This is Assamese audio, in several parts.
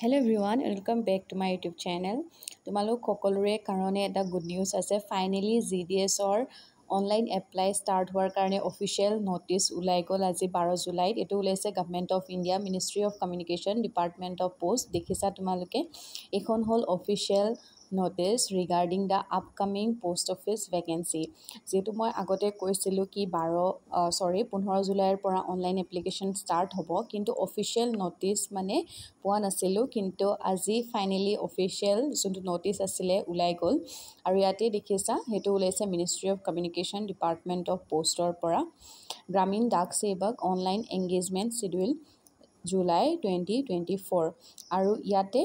Hello everyone, welcome back to my YouTube channel. তোমালোক সকলোৰে কাৰণে এটা গুড নিউজ আছে। ফাইনেলি জিডিএছৰ অনলাইন এপ্লাই ষ্টাৰ্ট হোৱাৰ কাৰণে অফিচিয়েল নটিচ ওলাই গ'ল আজি 12 জুলাইত। এইটো ওলাইছে government of India, ministry of communication, department of post. দেখিছা তোমালোকে, এইখন হ'ল official notice regarding the upcoming post office vacancy. যিহেতু মই আগতে কৈছিলোঁ কি 15 জুলাইৰ পৰা অনলাইন এপ্লিকেশ্যন ষ্টাৰ্ট হ'ব, কিন্তু অফিচিয়েল নটিচ মানে পোৱা নাছিলোঁ। কিন্তু আজি ফাইনেলি অফিচিয়েল যোনটো নটিচ আছিলে ওলাই গ'ল। আৰু ইয়াতে দেখিছা, সেইটো ওলাইছে ministry of communication, department of পোষ্টৰ পৰা। গ্ৰামীণ ডাক সেৱক অনলাইন এংগেজমেণ্ট শ্বিডিউল জুলাই 2024। আৰু ইয়াতে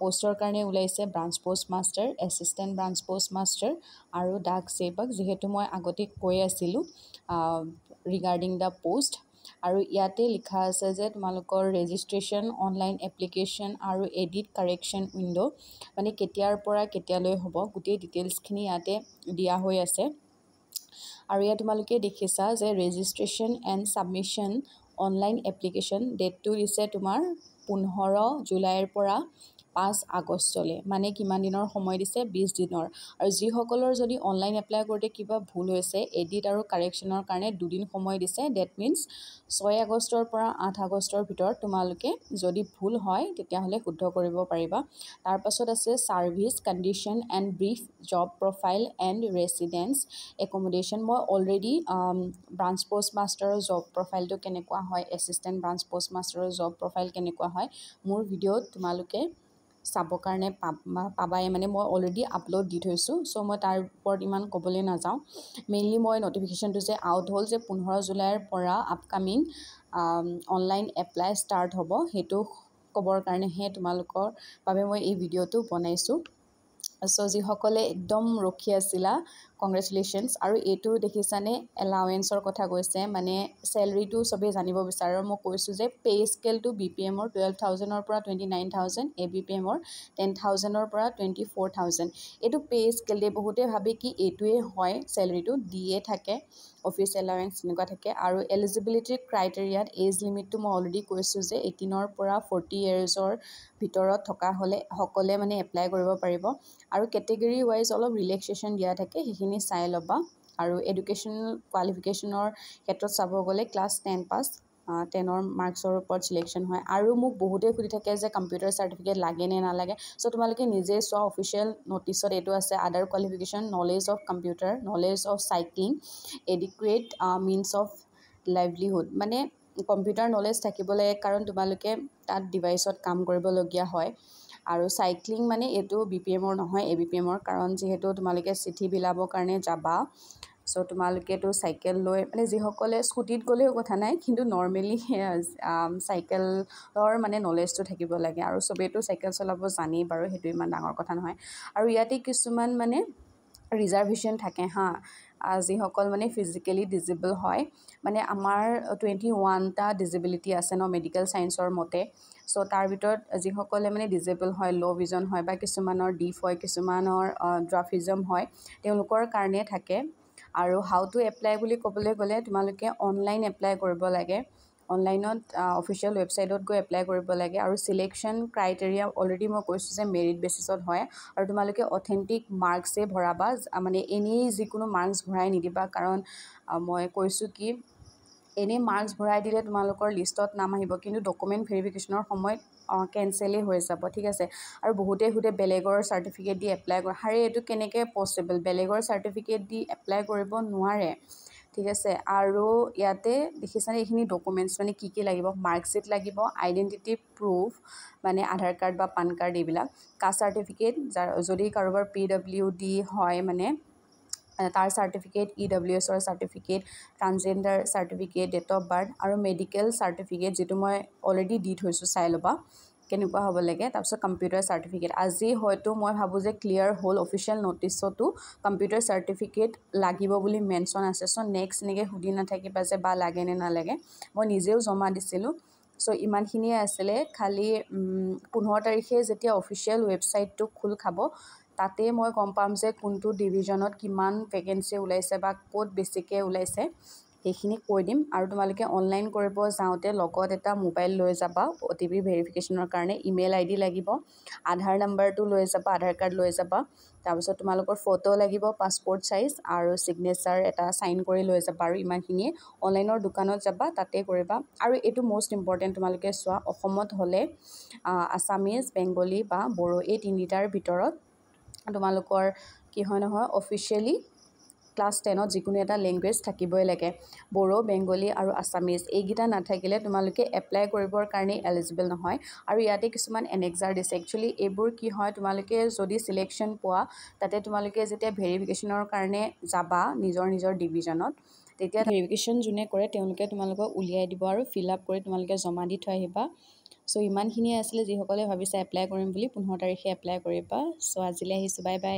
পোষ্টৰ কাৰণে ওলাইছে branch post master, assistant branch post master আৰু ডাক সেৱক। যিহেতু মই আগতে কৈ আছিলোঁ ৰিগাৰ্ডিং দ্য পোষ্ট। আৰু ইয়াতে লিখা আছে যে তোমালোকৰ ৰেজিষ্ট্ৰেশ্যন, অনলাইন এপ্লিকেশ্যন আৰু এডিট কাৰেকশ্যন উইণ্ড' মানে কেতিয়াৰ পৰা কেতিয়ালৈ হ'ব, গোটেই ডিটেইলছখিনি ইয়াতে দিয়া হৈ আছে। আৰু ইয়াত তোমালোকে দেখিছা যে registration and submission online application ডেটটো দিছে তোমাৰ 15 জুলাইৰ পৰা 5 আগষ্টলৈ, মানে কিমান দিনৰ সময় দিছে, 20 দিনৰ। আৰু যিসকলৰ যদি অনলাইন এপ্লাই কৰোঁতে কিবা ভুল হৈছে, এডিট আৰু কাৰেকশ্যনৰ কাৰণে 2 দিন সময় দিছে। ডেট মিনছ 6 আগষ্টৰ পৰা 8 আগষ্টৰ ভিতৰত তোমালোকে যদি ভুল হয় তেতিয়াহ'লে শুদ্ধ কৰিব পাৰিবা। তাৰপাছত আছে service condition and brief, job profile and residence accommodation. মই অলৰেডি ব্ৰাঞ্চ পোষ্ট মাষ্টাৰৰ জব প্ৰফাইলটো কেনেকুৱা হয়, এছিষ্টেণ্ট ব্ৰাঞ্চ পোষ্ট মাষ্টাৰৰ জব প্ৰফাইল কেনেকুৱা হয়, মোৰ ভিডিঅ'ত তোমালোকে চাবৰ কাৰণে পাবাই, মানে মই অলৰেডি আপলোড দি থৈছোঁ। চ' মই তাৰ ওপৰত ইমান ক'বলৈ নাযাওঁ। মেইনলি মই নটিফিকেশ্যনটো যে আউট হ'ল যে 15 জুলাইৰ পৰা আপকামিং অনলাইন এপ্লাই ষ্টাৰ্ট হ'ব, সেইটো ক'বৰ কাৰণেহে তোমালোকৰ বাবে মই এই ভিডিঅ'টো বনাইছোঁ। চ' যিসকলে একদম ৰখি আছিলা, কংগ্ৰেচুলেশ্যনছ। আৰু এইটো দেখিছানে, এলাৱেঞ্চৰ কথা কৈছে, মানে চেলেৰিটো চবেই জানিব বিচাৰে। আৰু মই কৈছোঁ যে পে স্কেলটো BPMৰ 12,000ৰ পৰা 29,000, ABPMৰ 10,000ৰ পৰা 24,000। এইটো পে স্কেল দিয়ে। বহুতে ভাবে কি এইটোৱে হয় চেলেৰিটো, দিয়ে থাকে, অফিচ এলাৱেঞ্চ এনেকুৱা থাকে। আৰু এলিজিবিলিটি ক্ৰাইটেৰিয়াত এজ লিমিটটো মই অলৰেডি কৈছোঁ যে 18ৰ পৰা 40 ইয়াৰ্ছৰ ভিতৰত থকা হ'লে সকলে মানে এপ্লাই কৰিব পাৰিব। আৰু কেটেগৰী ৱাইজ অলপ ৰিলেক্সেশ্যন দিয়া থাকে, সেইখিনি চাই ল'বা। আৰু এডুকেশ্যনেল কোৱালিফিকেশ্যনৰ ক্ষেত্ৰত চাব গ'লে ক্লাছ 10 পাছ, 10ৰ মাৰ্কছৰ ওপৰত চিলেকশ্যন হয়। আৰু মোক বহুতেই সুধি থাকে যে কম্পিউটাৰ চাৰ্টিফিকেট লাগে নে নালাগে। চ' তোমালোকে নিজে চোৱা, অফিচিয়েল নটিচত এইটো আছে, other qualification, knowledge of computer, knowledge of cycling, adequate means of livelihood. মানে কম্পিউটাৰ নলেজ থাকিব লাগে, কাৰণ তোমালোকে তাত ডিভাইচত কাম কৰিবলগীয়া হয়। আৰু চাইক্লিং মানে এইটো BPMৰ নহয়, ABPMৰ, কাৰণ যিহেতু তোমালোকে চিঠি বিলাবৰ কাৰণে যাবা। চ' তোমালোকেতো চাইকেল লৈ, মানে যিসকলে স্কুটিত গ'লেও কথা নাই, কিন্তু নৰ্মেলি চাইকেলৰ মানে নলেজটো থাকিব লাগে। আৰু চবেইতো চাইকেল চলাব জানেই বাৰু, সেইটো ইমান ডাঙৰ কথা নহয়। আৰু ইয়াতে কিছুমান মানে ৰিজাৰ্ভেশ্যন থাকে হা, যিসকল মানে ফিজিকেলি ডিজেবল হয়। মানে আমাৰ 21টা ডিজেবিলিটি আছে ন মেডিকেল ছায়েন্সৰ মতে। চ' তাৰ ভিতৰত যিসকলে মানে ডিজেবল হয়, ল' ভিজন হয়, বা কিছুমানৰ ডিফ হয়, কিছুমানৰ ড্ৰাফিজম হয়, তেওঁলোকৰ কাৰণে থাকে। আৰু হাউ টু এপ্লাই বুলি ক'বলৈ গ'লে তোমালোকে অনলাইন এপ্লাই কৰিব লাগে। অনলাইনত অফিচিয়েল ৱেবছাইটত গৈ এপ্লাই কৰিব লাগে। আৰু চিলেকশ্যন ক্ৰাইটেৰিয়া অলৰেডি মই কৈছোঁ যে মেৰিট বেচিছত হয়। আৰু তোমালোকে অথেণ্টিক মাৰ্কছেই ভৰাবা, মানে এনেই যিকোনো মাৰ্কছ ভৰাই নিদিবা। কাৰণ মই কৈছোঁ কি এনেই মাৰ্কছ ভৰাই দিলে তোমালোকৰ লিষ্টত নাম আহিব, কিন্তু ডকুমেণ্ট ভেৰিফিকেশ্যনৰ সময়ত কেঞ্চেলেই হৈ যাব, ঠিক আছে। আৰু বহুতেই সোধে বেলেগৰ চাৰ্টিফিকেট দি এপ্লাই কৰা, হাৰে এইটো কেনেকৈ পচিবল, বেলেগৰ চাৰ্টিফিকেট দি এপ্লাই কৰিব নোৱাৰে, ঠিক আছে। আৰু ইয়াতে দেখিছানে এইখিনি ডকুমেণ্টছ মানে কি কি লাগিব, মাৰ্কশ্বিট লাগিব, আইডেণ্টিটি প্ৰুফ মানে আধাৰ কাৰ্ড বা পান কাৰ্ড এইবিলাক, কাষ্ট চাৰ্টিফিকেট, যদি কাৰোবাৰ PWD হয় মানে তাৰ চাৰ্টিফিকেট, EWSৰ certificate, transgender certificate, date of birth, আৰু মেডিকেল চাৰ্টিফিকেট, যিটো মই অলৰেডি দি থৈছোঁ, চাই ল'বা কেনেকুৱা হ'ব লাগে। তাৰপিছত কম্পিউটাৰ চাৰ্টিফিকেট, আজি হয়তো মই ভাবোঁ যে ক্লিয়াৰ হ'ল, অফিচিয়েল নটিচতো কম্পিউটাৰ চাৰ্টিফিকেট লাগিব বুলি মেনশ্যন আছে। চ' নেক্সট এনেকৈ সুধি নাথাকিবা যে বা লাগে নে নালাগে, মই নিজেও জমা দিছিলোঁ। চ' ইমানখিনিয়ে আছিলে। খালি 15 তাৰিখে যেতিয়া অফিচিয়েল ৱেবছাইটটো খোল খাব, তাতে মই গম পাম যে কোনটো ডিভিজনত কিমান ভেকেঞ্চি ওলাইছে বা ক'ত বেছিকৈ ওলাইছে, সেইখিনি কৈ দিম। আৰু তোমালোকে অনলাইন কৰিব যাওঁতে লগত এটা মোবাইল লৈ যাবা OTP ভেৰিফিকেশ্যনৰ কাৰণে। ইমেইল ID লাগিব, আধাৰ নাম্বাৰটো লৈ যাবা, আধাৰ কাৰ্ড লৈ যাবা। তাৰপিছত তোমালোকৰ ফটো লাগিব, পাছপৰ্ট চাইজ, আৰু ছিগনেচাৰ এটা চাইন কৰি লৈ যাবা। আৰু ইমানখিনিয়ে। অনলাইনৰ দোকানত যাবা, তাতে কৰিবা। আৰু এইটো মষ্ট ইম্পৰ্টেণ্ট, তোমালোকে চোৱা, অসমত হ'লে আছামিজ, বেংগলী বা বড়ো এই তিনিটাৰ ভিতৰত তোমালোকৰ কি হয় নহয়, অফিচিয়েলি ক্লাছ 10ত যিকোনো এটা লেংগুৱেজ থাকিবই লাগে। বড়ো, বেংগলী আৰু আছামিজ এইকেইটা নাথাকিলে তোমালোকে এপ্লাই কৰিবৰ কাৰণে এলিজিবল নহয়। আৰু ইয়াতে কিছুমান এনেক্সাৰ দিছে। একচুৱেলি এইবোৰ কি হয়, তোমালোকে যদি চিলেকশ্যন পোৱা, তাতে তোমালোকে যেতিয়া ভেৰিফিকেশ্যনৰ কাৰণে যাবা নিজৰ ডিভিজনত, তেতিয়া ভেৰিফিকেশ্যন যোনে কৰে তেওঁলোকে তোমালোকক উলিয়াই দিব আৰু ফিল আপ কৰি তোমালোকে জমা দি থৈ আহিবা। চ' ইমানখিনিয়ে আছিলে। যিসকলে ভাবিছে এপ্লাই কৰিম বুলি, 15 তাৰিখে এপ্লাই কৰিবা। চ' আজিলৈ আহিছোঁ, বাই বাই।